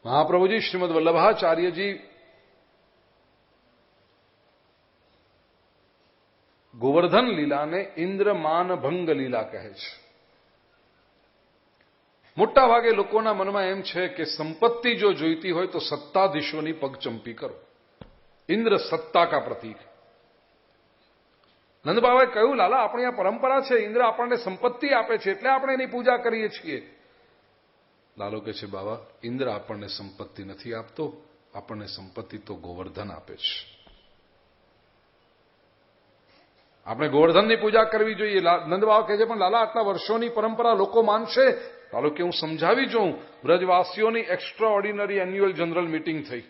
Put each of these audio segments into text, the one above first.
महाप्रभु जी श्रीमद वल्लभाचार्य जी ગોવર્ધન લીલાને ઇન્દ્રમાન ભંગ લીલા કહે છે. મોટા ભાગે લોકોના મનમાં એમ છે કે સંપત્તિ જો જોઈતી હોય તો સત્તાધીશોની પગચંપી કરો. ઇન્દ્ર સત્તા કા પ્રતીક. નંદબાબાએ કહ્યું, લાલા આપણી આ પરંપરા છે, ઇન્દ્ર આપણને સંપત્તિ આપે છે એટલે આપણે એની પૂજા કરીએ છીએ. લાલો કહે છે, બાબા ઇન્દ્ર આપણને સંપત્તિ નથી આપતો, આપણને સંપત્તિ તો ગોવર્ધન આપે છે. આપણે ગોવર્ધનની પૂજા કરવી જોઈએ. નંદબાબા કહે છે, પણ લાલા આટલા વર્ષોની પરંપરા લોકો માનશે. લાલો કે હું સમજાવી જોઉં. બ્રજવાસીઓની extra ordinary annual general meeting થઈ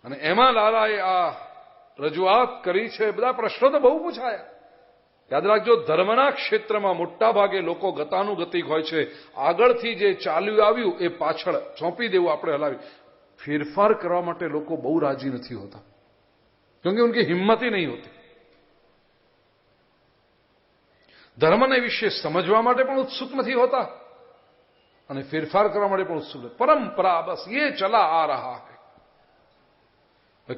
અને એમાં લાલાએ આ રજૂઆત કરી છે. બધા પ્રશ્નો તો બહુ પૂછાયા. યાદ રાખજો, ધર્મના ક્ષેત્રમાં મોટા ભાગે લોકો ગતાનુગતિક હોય છે. આગળથી જે ચાલ્યું આવ્યું એ પાછળ સોંપી દેવું, આપણે હલાવી. ફેરફાર કરવા માટે લોકો બહુ રાજી નથી હોતા, क्योंकि उनकी हिम्मत ही नहीं होती. ધર્મને વિશે સમજવા માટે પણ ઉત્સુક નથી હોતા અને ફેરફાર કરવા માટે પણ ઉત્સુક નથી. પરંપરા બસ ये चला आ रहा है.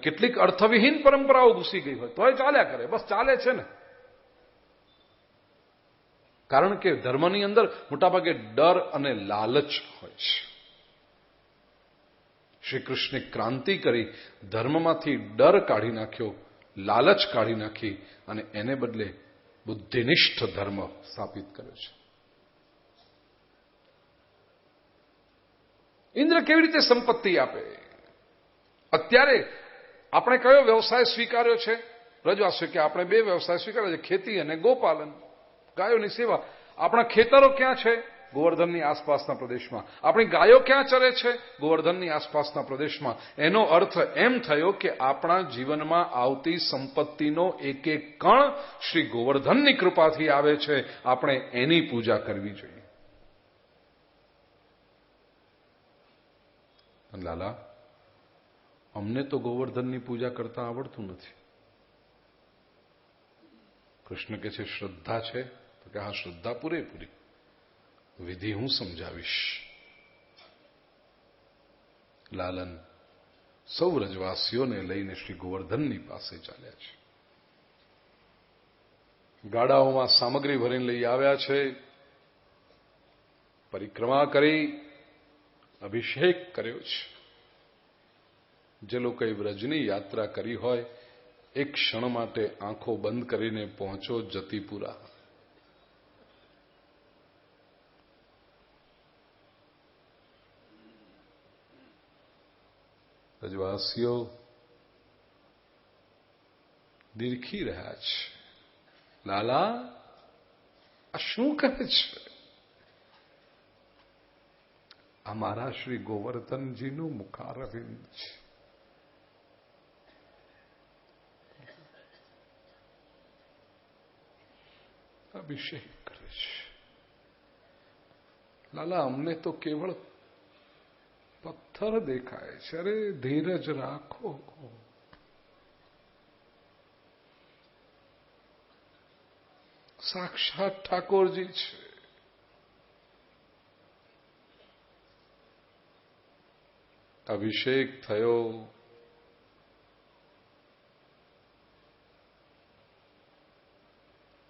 કેટલીક અર્થવિહીન પરંપરાઓ ઘૂસી ગઈ હોય તો એ ચાલ્યા કરે, બસ ચાલે છે ને. કારણ કે ધર્મની અંદર મોટાભાગે ડર અને લાલચ હોય છે. શ્રી કૃષ્ણે ક્રાંતિ કરી, ધર્મમાંથી ડર કાઢી નાખ્યો, લાલચ કાઢી નાખી અને એને બદલે બુદ્ધિનિષ્ઠ ધર્મ સ્થાપિત કર્યો છે. ઇન્દ્ર કેવી રીતે સંપત્તિ આપે? અત્યારે આપણે કયો વ્યવસાય સ્વીકાર્યો છે? રજવાસીઓ કે આપણે બે વ્યવસાય સ્વીકાર્યો છે, ખેતી અને ગોપાલન, ગાયોની સેવા. આપણા ખેતરો ક્યાં છે? ગોવર્ધનની આસપાસના પ્રદેશમાં. આપણી ગાયો ક્યાં ચરે છે? ગોવર્ધનની આસપાસના પ્રદેશમાં. એનો અર્થ એમ થયો કે આપણા જીવનમાં આવતી સંપત્તિનો એક એક કણ શ્રી ગોવર્ધનની કૃપાથી આવે છે. આપણે એની પૂજા કરવી જોઈએ. લાલા, અમને તો ગોવર્ધનની પૂજા કરતા આવડતું નથી. કૃષ્ણ કહે છે, શ્રદ્ધા છે? તો કે હા, શ્રદ્ધા પૂરેપૂરી. વિધિ હું સમજાવીશ. લાલન સૌ રજવાસીઓને લઈને શ્રી ગોવર્ધનની પાસે ચાલ્યા છે. ગાડાઓમાં સામગ્રી ભરીને લઈ આવ્યા છે. પરિક્રમા કરી અભિષેક કર્યો છે. જે લોકોએ વ્રજની યાત્રા કરી હોય, એક ક્ષણ માટે આંખો બંધ કરીને પહોંચો જતીપુરા. રજવાસીઓ દીરખી રહ્યા છે. લાલા, આ શું કહે છે? આ મારા શ્રી ગોવર્ધનજીનું મુખારવિંદ છે. અભિષેક કરે છે. લાલા, અમને તો કેવળ પથ્થર દેખાય છે. અરે ધીરજ રાખો. સાક્ષાત ઠાકોરજી છે. અભિષેક થયો.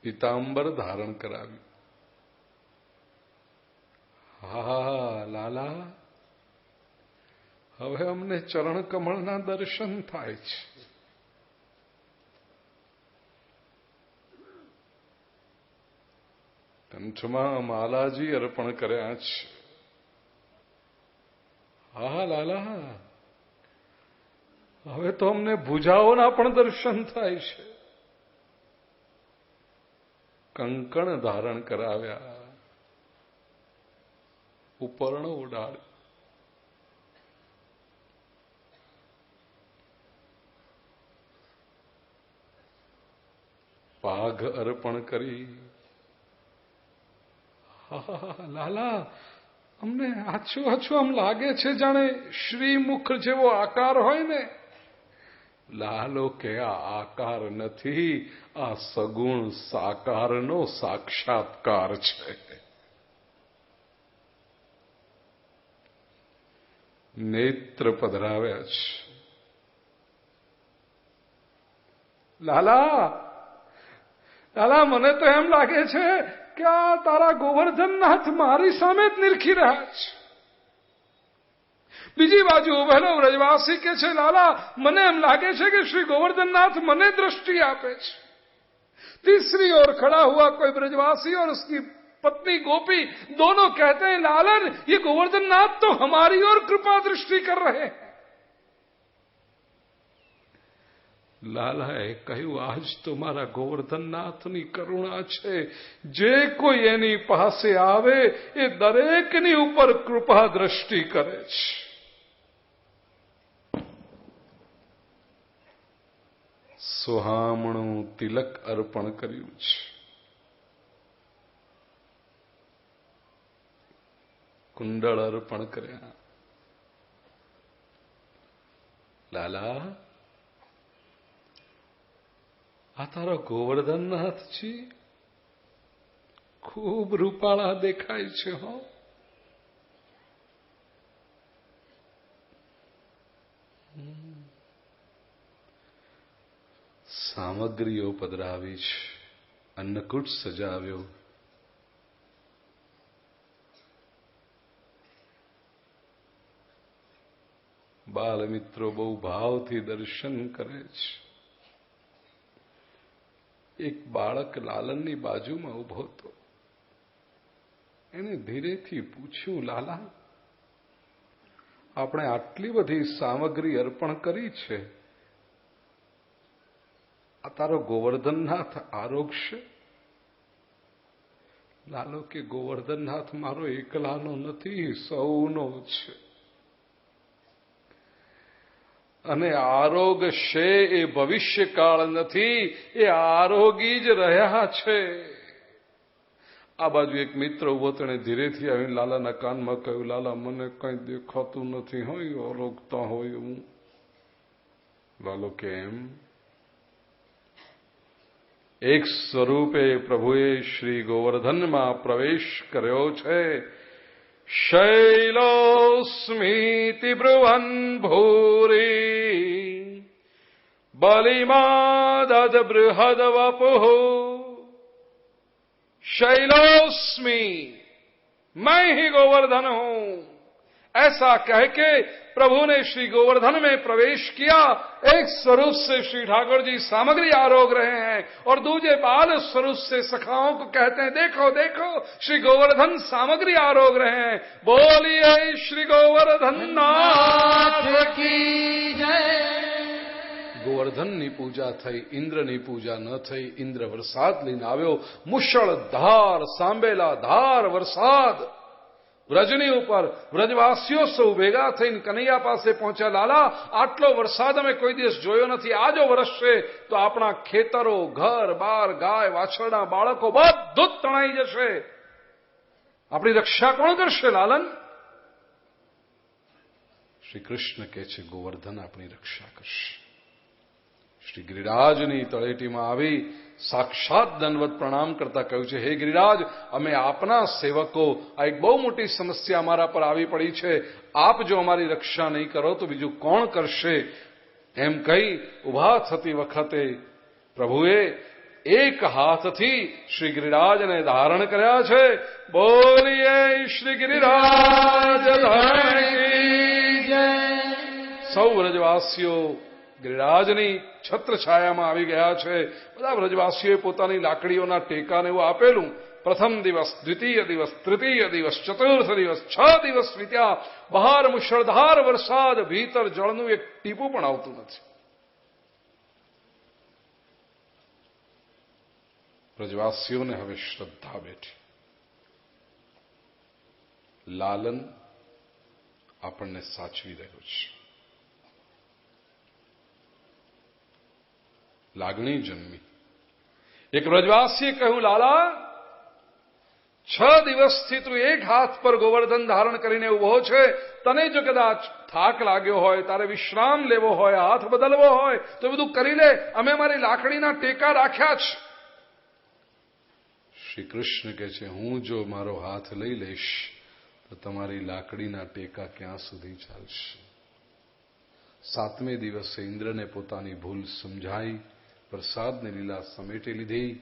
પીતાંબર ધારણ કરાવ્યું. હા લાલા, હવે અમને ચરણ કમળના દર્શન થાય છે. કંઠમાં માલાજી અર્પણ કર્યા છે. હા લાલા, હવે તો અમને ભુજાઓના પણ દર્શન થાય છે. કંકણ ધારણ કરાવ્યા, ઉપર્ણ ઉડાડ, પાઘ અર્પણ કરી. લાલા, અમને આછું આછું આમ લાગે છે જાણે શ્રીમુખ જેવો આકાર હોય ને. લાલો કે આ આકાર નથી, આ સગુણ સાકારનો સાક્ષાત્કાર છે. નેત્ર પધરાવ્યા છે. લાલા, લાલા, મને તો એમ લાગે છે કે આ તારા ગોવર્ધનનાથ મારી સામે જ નિરખી રહ્યા છે. બીજી બાજુ ઉભેલો વ્રજવાસી કે છે, લાલા, મને એમ લાગે છે કે શ્રી गोवर्धननाथ મને दृष्टि આપે છે. तीसरी ओर खड़ा हुआ कोई ब्रजवासी और उसकी पत्नी गोपी दोनों कहते हैं, लालन, ये गोवर्धननाथ तो हमारी ओर कृपा दृष्टि कर रहे हैं. લાલાએ કહ્યું, આજ તો મારા ગોવર્ધનનાથની કરુણા છે. જે કોઈ એની પાસે આવે એ દરેકની ઉપર કૃપા દ્રષ્ટિ કરે છે. સુહામણું તિલક અર્પણ કર્યું છે. કુંડળ અર્પણ કર્યા. લાલા, આ તારો ગોવર્ધનનાથજી ખૂબ રૂપાળા દેખાય છે. હો, સામગ્રીઓ પધરાવી છે, અન્નકૂટ સજાવ્યો. બાલમિત્રો બહુ ભાવથી દર્શન કરે છે. એક બાળક લાલનની બાજુમાં ઉભો હતો. એને ધીરેથી પૂછ્યું, લાલા, આપણે આટલી બધી સામગ્રી અર્પણ કરી છે, આ તારો ગોવર્ધનનાથ આરોગશે? લાલો કે, ગોવર્ધનનાથ મારો એકલાનો નથી, સૌનો છે. અને આરોગશે એ ભવિષ્યકાળ નથી, એ આરોગી જ રહ્યા છે. આ બાજુ એક મિત્ર ઉભો, તેણે ધીરેથી આવીને લાલાના કાનમાં કહ્યું, લાલા, મને કઈ દેખાતું નથી હોય આરોગતા હોય હું. લાલો કેમ? એક સ્વરૂપે પ્રભુએ શ્રી ગોવર્ધનમાં પ્રવેશ કર્યો છે. શૈલોસ્મીતિ બ્રુવન ભૂરી બલિમાદદ બૃહદ વપુઃ. शैलोस्मी, मैं ही गोवर्धन हूं, ऐसा कह के प्रभु ने श्री गोवर्धन में प्रवेश किया. एक स्वरूप से श्री ठाकुर जी सामग्री आरोग रहे हैं और दूजे बाल स्वरूप से सखाओं को कहते हैं, देखो देखो श्री गोवर्धन सामग्री आरोग रहे हैं. बोलिए श्री गोवर्धन नाथ की जय. ગોવર્ધનની પૂજા થઈ, ઇન્દ્રની પૂજા ન થઈ. ઇન્દ્ર વરસાદ લઈને આવ્યો, મુશળધાર સાંભેલા ધાર વરસાદ વ્રજની ઉપર. વ્રજવાસીઓ સૌ ભેગા થઈને કનૈયા પાસે પહોંચ્યા. લાલા, આટલો વરસાદ અમે કોઈ દિવસ જોયો નથી. આ જો વરસશે તો આપણા ખેતરો, ઘર બાર, ગાય વાછરડા, બાળકો બધું જ તણાઈ જશે. આપણી રક્ષા કોણ કરશે લાલન? શ્રી કૃષ્ણ કહે છે, ગોવર્ધન આપણી રક્ષા કરશે. શ્રી ગિરિરાજની તળેટીમાં આવી સાક્ષાત દંડવત પ્રણામ કરતા કહ્યું છે, હે ગિરિરાજ, અમે આપના સેવકો, આ એક બહુ મોટી સમસ્યા અમારા પર આવી પડી છે. આપ જો અમારી રક્ષા નહીં કરો તો બીજું કોણ કરશે? એમ કહી ઉભા થતી વખતે પ્રભુએ એક હાથથી શ્રી ગિરિરાજને ધારણ કર્યા છે. બોલીએ શ્રી ગિરિરાજ ધણી જય. સૌ વ્રજવાસીઓ ગિરિરાજની છત્રછાયામાં આવી ગયા છે. બધા વ્રજવાસીઓએ પોતાની લાકડીઓના ટેકાને એવું આપેલું. પ્રથમ દિવસ, દ્વિતીય દિવસ, તૃતીય દિવસ, ચતુર્થ દિવસ, 6 દિવસ વીત્યા. બહાર મુશળધાર વરસાદ, ભીતર જળનું એક ટીપું પણ આવતું નથી. વ્રજવાસીઓને હવે શ્રદ્ધા બેઠી. લાલન આપણને સાચવી રહ્યો છે. લાગણી જન્મી. એક વ્રજવાસીએ કહ્યું, લાલા, 6 દિવસથી તું એક હાથ પર ગોવર્ધન ધારણ કરીને ઉભો છે. તને જો કદાચ થાક લાગ્યો હોય, તારે વિશ્રામ લેવો હોય, હાથ બદલવો હોય તો બધું કરી લે. અમે મારી લાકડીના ટેકા રાખ્યા છે. શ્રી કૃષ્ણ કહે છે, હું જો મારો હાથ લઈ લઈશ તો તો તમારી લાકડીના ટેકા ક્યાં સુધી ચાલશે? 7મે દિવસે ઇન્દ્રને પોતાની ભૂલ સમજાઈ, પ્રસાદની લીલા સમેટી લીધી,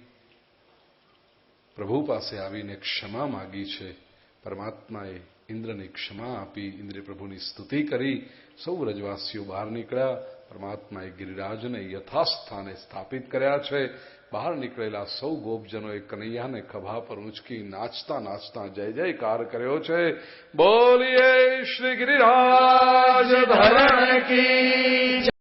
પ્રભુ પાસે આવીને ક્ષમા માગી છે. પરમાત્માએ ઇન્દ્રને ક્ષમા આપી, ઇન્દ્રે પ્રભુની સ્તુતિ કરી. સૌ વ્રજવાસીઓ બહાર નીકળ્યા. પરમાત્માએ ગિરિરાજને યથાસ્થાને સ્થાપિત કર્યા છે. બહાર નીકળેલા સૌ ગોપજનોએ કનૈયાને ખભા પર ઊંચકી નાચતા નાચતા જય જયકાર કર્યો છે. બોલીએ શ્રી ગિરિરાજ ધરણ કી